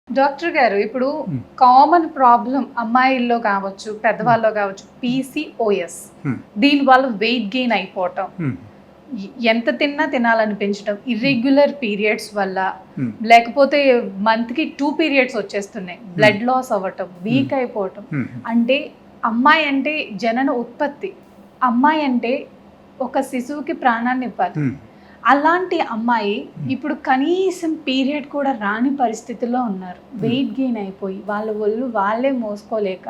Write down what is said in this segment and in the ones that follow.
Doctor గారు ఇప్పుడు common problem అమ్మాయిల్లో కావచ్చు పెద్దవాళ్ళలో కావచ్చు పీసీఓఎస్. దీనివల్ల వెయిట్ గెయిన్ అయిపోవటం, ఎంత తిన్నా తినాలనిపించడం, ఇర్రెగ్యులర్ పీరియడ్స్ వల్ల, లేకపోతే మంత్కి 2 పీరియడ్స్ వచ్చేస్తున్నాయి, బ్లడ్ లాస్ అవ్వటం, వీక్ అయిపోవటం. అంటే అమ్మాయి అంటే జనన ఉత్పత్తి, అమ్మాయి అంటే ఒక శిశువుకి ప్రాణాన్ని ఇవ్వాలి. అలాంటి అమ్మాయి ఇప్పుడు కనీసం పీరియడ్ కూడా రాని పరిస్థితిలో ఉన్నారు. వెయిట్ గెయిన్ అయిపోయి వాళ్ళ ఒళ్ళు వాళ్ళే మోసుకోలేక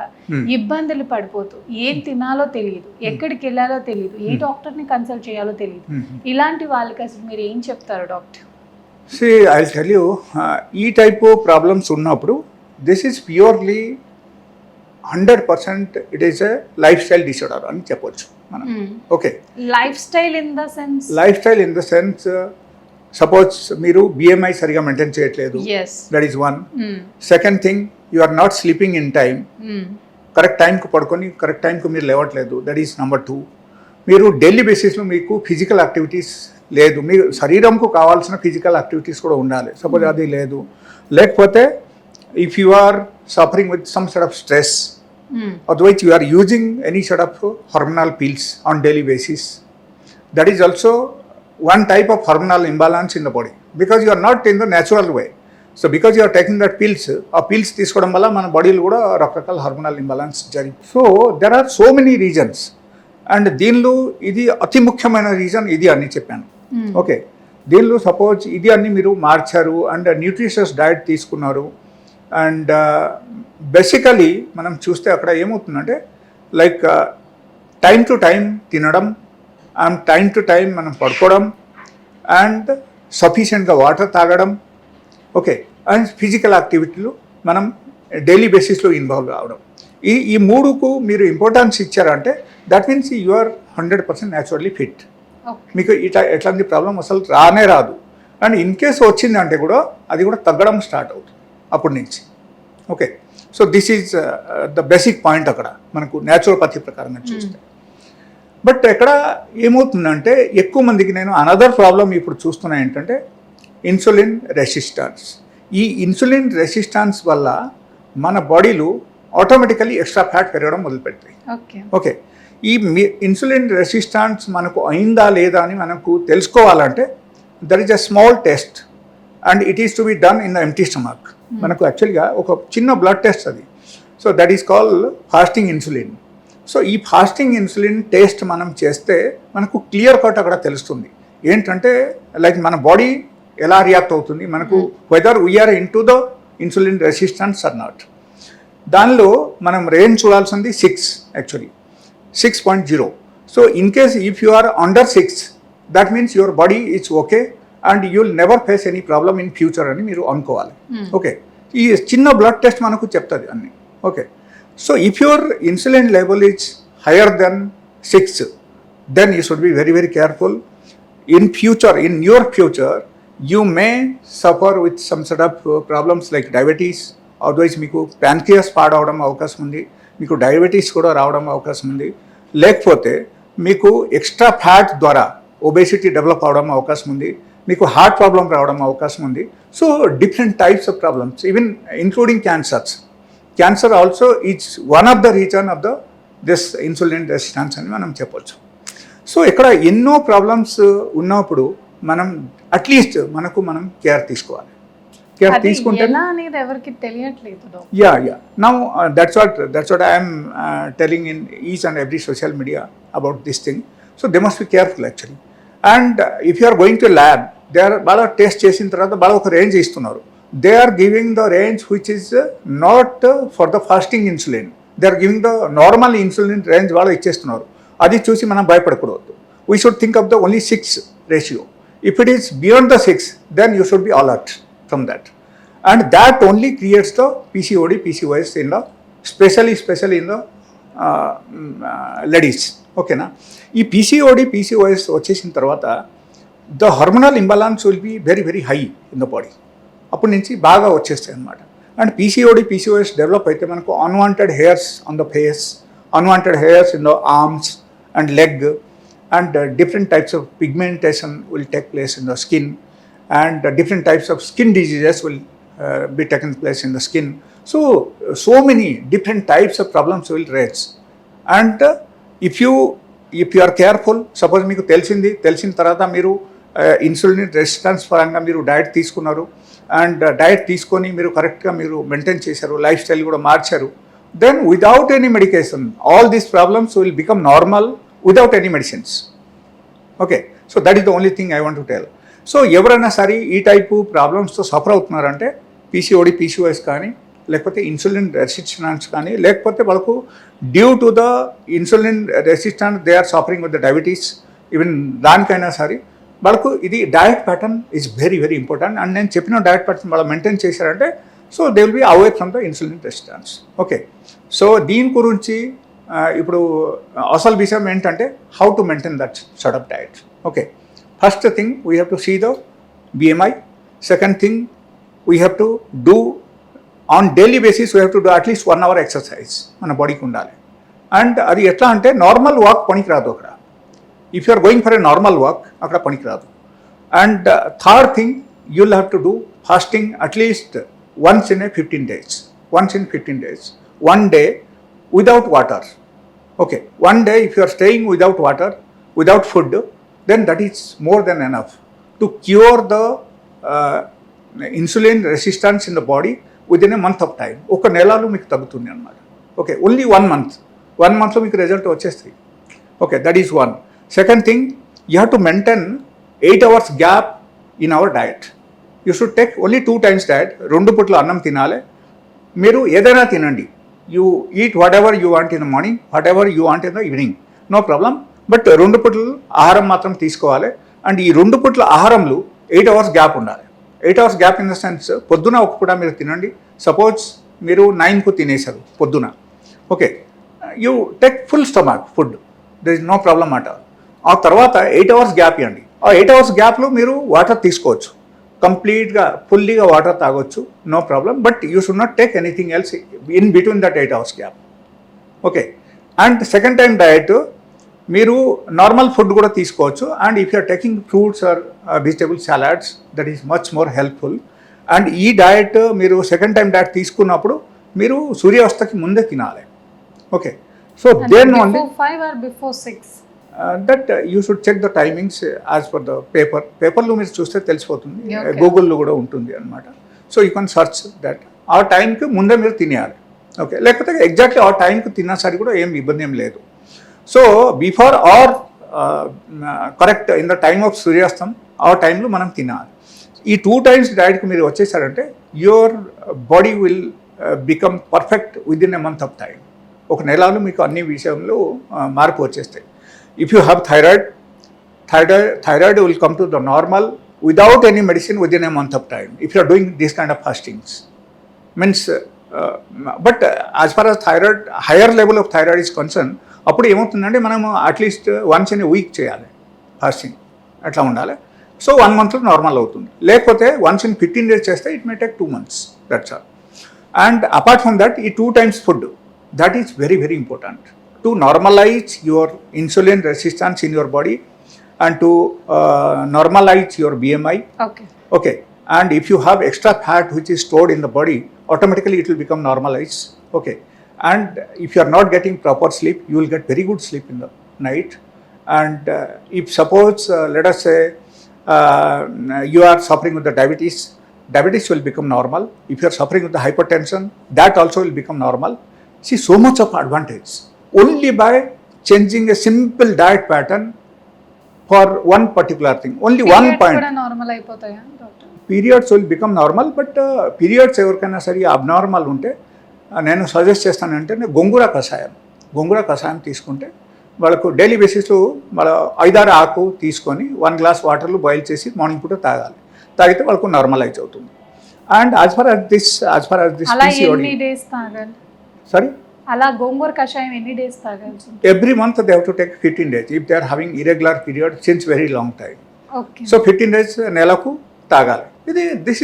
ఇబ్బందులు పడిపోతూ, ఏం తినాలో తెలియదు, ఎక్కడికి వెళ్ళాలో తెలియదు, ఏ డాక్టర్ని కన్సల్ట్ చేయాలో తెలియదు. ఇలాంటి వాళ్ళకి అసలు మీరు ఏం చెప్తారు doctor? I will tell you, ఈ టైప్ ప్రాబ్లమ్స్ ఉన్నప్పుడు this is purely 100% it is a lifestyle disorder అని చెప్పొచ్చు మనం. Okay, lifestyle in the sense suppose మీరు BMI సరిగా మెయింటైన్ చేయట్లేదు, that is one. Second thing, you are not sleeping in time, correct టైంకు పడుకొని correct టైంకు మీరు లేవట్లేదు, దట్ ఈస్ నెంబర్ 2. మీరు డైలీ బేసిస్లో మీకు ఫిజికల్ యాక్టివిటీస్ లేదు, మీ శరీరంకు కావాల్సిన ఫిజికల్ యాక్టివిటీస్ కూడా ఉండాలి, సపోజ్ అది లేదు. లేకపోతే if you are suffering with some sort of stress, otherwise you are using any sort of hormonal pills on daily basis, that is also one type of hormonal imbalance in the body, because you are not in the natural way. So because you are taking that pills, ఆ pills తీసుకోవడం వల్ల మన బాడీలో కూడా రకరకాల hormonal imbalance జరిగింది. So there are so many reasons, and దీనిలో ఇది అతి ముఖ్యమైన రీజన్ ఇది అని చెప్పాను. ఓకే, దీనిలో సపోజ్ ఇది అన్ని మీరు మార్చారు అండ్ న్యూట్రిషియస్ డయట్ తీసుకున్నారు, అండ్ బేసికలీ మనం చూస్తే అక్కడ ఏమవుతుందంటే లైక్ టైం టు టైం తినడం అండ్ టైం టు టైం మనం పడుకోవడం అండ్ సఫిషియెంట్గా వాటర్ తాగడం, ఓకే, అండ్ ఫిజికల్ యాక్టివిటీలు మనం డైలీ బేసిస్లో ఇన్వాల్వ్ అవ్వడం, ఈ మూడుకు మీరు ఇంపార్టెన్స్ ఇచ్చారంటే that means you are 100% naturally fit. మీకు ఎట్లాంటి ప్రాబ్లం అసలు రానే రాదు, అండ్ ఇన్ కేసు వచ్చిందంటే కూడా అది కూడా తగ్గడం స్టార్ట్ అవుతుంది అప్పటి నుంచి. Okay, so this is the basic point అక్కడ మనకు న్యాచురోపతి ప్రకారంగా చూస్తే. బట్ ఎక్కడ ఏమవుతుందంటే ఎక్కువ మందికి నేను అనదర్ ప్రాబ్లం ఇప్పుడు చూస్తున్నా ఏంటంటే ఇన్సులిన్ రెసిస్టెన్స్. ఈ ఇన్సులిన్ రెసిస్టెన్స్ వల్ల మన బాడీలో ఆటోమేటికలీ ఎక్స్ట్రా ఫ్యాట్ పెరగడం మొదలుపెడతాయి. ఓకే, ఈ ఇన్సులిన్ రెసిస్టెన్స్ మనకు అయిందా లేదా అని మనకు తెలుసుకోవాలంటే there is a small test and it is to be done in the empty stomach. మనకు యాక్చువల్గా ఒక చిన్న బ్లడ్ టెస్ట్ అది, so that is called fasting insulin. So ఈ ఫాస్టింగ్ ఇన్సులిన్ టెస్ట్ మనం చేస్తే మనకు క్లియర్ కట్ అక్కడ తెలుస్తుంది ఏంటంటే లైక్ మన బాడీ ఎలా రియాక్ట్ అవుతుంది, మనకు whether we are in to the insulin resistance or not. దానిలో మనం రేంజ్ చూడాల్సింది 6, actually 6.0. So in case if you are under 6, that means your body is okay and you will never face any problem in future అని మీరు అనుకోవాలి. Okay, ఈ చిన్న blood test మనకు చెప్తుంది అన్ని. Okay, so if your insulin level is higher then 6, then you should be very very careful. In future, in your future you may suffer with some sort of problems like diabetes, otherwise మీకు pancreas పాడవడం అవకాశం ఉంది, మీకు diabetes కూడా రావడం అవకాశం ఉంది, లేకపోతే మీకు ఎక్స్ట్రా ఫ్యాట్ ద్వారా ఒబేసిటీ డెవలప్ అవడం అవకాశం ఉంది, మీకు హార్ట్ ప్రాబ్లం రావడం అవకాశం ఉంది. So different types of problems, even including cancers. Cancer also is one of the reason of the this insulin resistance అని మనం చెప్పొచ్చు. సో ఇక్కడ ఎన్నో ప్రాబ్లమ్స్ ఉన్నప్పుడు మనం అట్లీస్ట్ మనం కేర్ తీసుకోవాలి. కేర్ తీసుకుంటే ఎవరికి తెలియట్లేదు. Yeah now that's what I'm telling in each and every social media about this thing. So they must be careful actually. And if you are going to lab, they are బాగా test చేసిన తర్వాత బాగా ఒక range ఇస్తున్నారు. They are giving the range which is not for the fasting insulin, they are giving the normal insulin range వాళ్ళు ఇచ్చేస్తున్నారు. అది చూసి మనం భయపడకూడదు. We should think of the only 6 ratio. If it is beyond the 6, then you should be alert from that. And that only creates the PCOD, PCOS in the specially in the ladies. ఓకేనా, ఈ PCOD, PCOS వచ్చేసిన తర్వాత the hormonal imbalance will be very very high in the body. అప్పటి నుంచి బాగా వచ్చేస్తాయి అన్నమాట. And PCOD, PCOS develop అయితే మనకు unwanted hairs on the face, unwanted hairs in the arms and leg, and different types of pigmentation will take place in the skin, and different types of skin diseases will be taken place in the skin. So many different types of problems will raise. And if you are careful, suppose మీకు తెలిసిన తర్వాత మీరు insulin resistance పరంగా మీరు diet తీసుకున్నారు and diet తీసుకొని మీరు కరెక్ట్గా మీరు మెయింటైన్ చేశారు, లైఫ్ స్టైల్ కూడా మార్చారు, then without any medication all these problems will become normal without any medicines. Okay, so that is the only thing I want to tell. సో ఎవరైనా సరే ఈ టైపు ప్రాబ్లమ్స్తో సఫర్ అవుతున్నారంటే పీసీఓడి, పీసీఓఎస్ కానీ, లేకపోతే ఇన్సులిన్ రెసిస్టెన్స్ కానీ, లేకపోతే వాళ్ళకు due to the insulin resistance they are suffering with the diabetes, even దానికైనా సరే వాళ్ళకు ఇది diet pattern is very very important. And నేను చెప్పిన డయట్ ప్యాటర్న్ వాళ్ళు మెయింటైన్ చేశారంటే so they will be away from the insulin resistance. Okay, so దీని గురించి ఇప్పుడు అసలు విషయం ఏంటంటే how to maintain that sort of diet. Okay, first thing we have to see the BMI. Second thing we have to do on daily basis we have to do at least 1 hour exercise మన బాడీకి ఉండాలి. And అది ఎట్లా అంటే normal walk పనికి రాదు అక్కడ. If you are going for a normal walk అక్కడ పనికి రాదు. And third thing you will have to do fasting at least once in 15 days. 1 day without water. Okay, 1 day if you are staying without water, without food, then that is more than enough to cure the insulin resistance in the body within a month of time. ఒక నెలలో మీకు తగ్గుతుంది అన్నమాట. Okay, only 1 month. 1 monthలో మీకు result వచ్చేస్తాయి. Okay, that is one. Second thing you have to maintain 8 hours gap in our diet. You should take only 2 times diet. 2 పూట్ల అన్నం తినాలి. మీరు ఏదైనా తినండి. You eat whatever you want in the morning, whatever you want in the evening, no problem. But 2 పూటలు ఆహారం మాత్రం తీసుకోవాలి. అండ్ ఈ 2 పూట్ల ఆహారంలో 8 hours గ్యాప్ ఉండాలి. 8 hours gap in the sense పొద్దున ఒక పూట మీరు తినండి. సపోజ్ మీరు 9కు తినేశారు పొద్దున. Okay, you take full stomach food, there is no problem at all. ఆ తర్వాత 8 hours గ్యాప్ ఇవ్వండి. ఆ 8 hours గ్యాప్లో మీరు వాటర్ తీసుకోవచ్చు, కంప్లీట్గా ఫుల్లీగా వాటర్ తాగొచ్చు, no problem. But you should not take anything else in between that 8 hours gap. Okay, and second time diet మీరు నార్మల్ ఫుడ్ కూడా తీసుకోవచ్చు. And if you're taking fruits or vegetable salads that is much more helpful. And ఈ diet మీరు second time diet తీసుకున్నప్పుడు మీరు సూర్యాస్తకి ముందే తినాలి. Okay, so then only 5 or before 6. That you should check the timings as per the పేపర్లో మీరు చూస్తే తెలిసిపోతుంది. Okay. గూగుల్లో కూడా ఉంటుంది అనమాట. So you can search that. ఆ టైంకి ముందే మీరు తినేయాలి. ఓకే, లేకపోతే ఎగ్జాక్ట్లీ ఆ టైంకి తిన్నా సరే కూడా ఏం ఇబ్బంది ఏం లేదు. So before or correct in the time of సూర్యాస్తం ఆ టైంలో మనం తినాలి. ఈ 2 times డయట్కి మీరు వచ్చేసారంటే your body will become perfect within a month of time. ఒక నెలలో మీకు అన్ని విషయంలో మార్పు వచ్చేస్తాయి. If you have thyroid will come to the normal without any medicine within a month of time. If you are doing this kind of fastings, means, but as far as thyroid, higher level of thyroid is concerned, అప్పుడు ఏమవుతుందంటే మనం at least once in week చేయాలి fasting, అట్లా ఉండాలి. So 1 monthలో normal అవుతుంది. లేకపోతే once in 15 days చేస్తే it may take 2 months. That's all. And apart from that ఈ 2 times food that is very very important to normalize your insulin resistance in your body and to normalize your BMI. Okay, and if you have extra fat which is stored in the body, automatically it will become normalized. Okay, and if you are not getting proper sleep, you will get very good sleep in the night. And if suppose let us say you are suffering with the diabetes will become normal. If you are suffering with the hypertension, that also will become normal. See, so much of advantage only by changing a simple diet pattern for one particular thing. Only one point. కూడా normal అయిపోతాయా doctor? Periods will become normal. But periods ఎవరికైనా సరే abnormal ఉంటే నేను suggest చేస్తానంటే గోంగూర కషాయం తీసుకుంటే వాళ్ళకు డైలీ బేసిస్లో వాళ్ళ 5-6 ఆకు తీసుకొని 1 glass వాటర్లో బాయిల్ చేసి మార్నింగ్ పూట తాగితే వాళ్ళకు నార్మలైజ్ అవుతుంది. And as far as this అలా ఎన్ని డేస్ తాగాలి? సారీ, అలా గోంగూర కషాయం ఎన్ని డేస్ తాగాల్సి? Every month they have to take 15 days if they are having irregular period since very long time. Okay, so 15 days నెలకు తాగాలి. This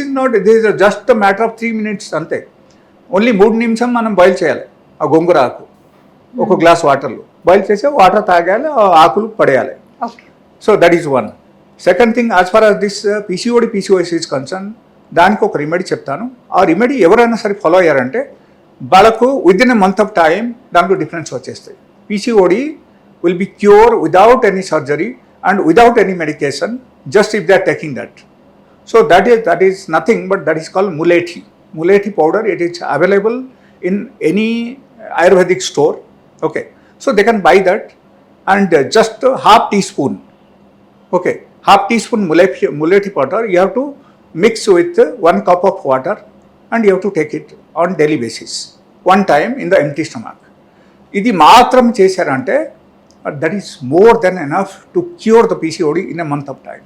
is just matter of 3 minutes అంతే. ఓన్లీ 3 నిమిషం మనం బాయిల్ చేయాలి ఆ గోంగూర ఆకు 1 glass వాటర్లో బాయిల్ చేసి వాటర్ తాగాలి, ఆకులు పడేయాలి. Okay, so that is one. Second thing, as far as this PCOS is concerned, దానికి ఒక రెమెడీ చెప్తాను. ఆ రెమెడీ ఎవరైనా సరే ఫాలో అయ్యారంటే వాళ్ళకు within a month of time దాంట్లో డిఫరెన్స్ వచ్చేస్తాయి. PCOD will be cure without any surgery and without any medication, just if they are taking that. So that is nothing but that is called mulethi powder. It is available in any Ayurvedic store. Okay, so they can buy that, and just half teaspoon, okay, half teaspoon mulethi powder you have to mix with 1 cup of water, and you have to take it on daily basis, one time in the empty stomach. ఇది మాత్రం చేశారంటే that is more than enough to cure the PCOD in a month of time.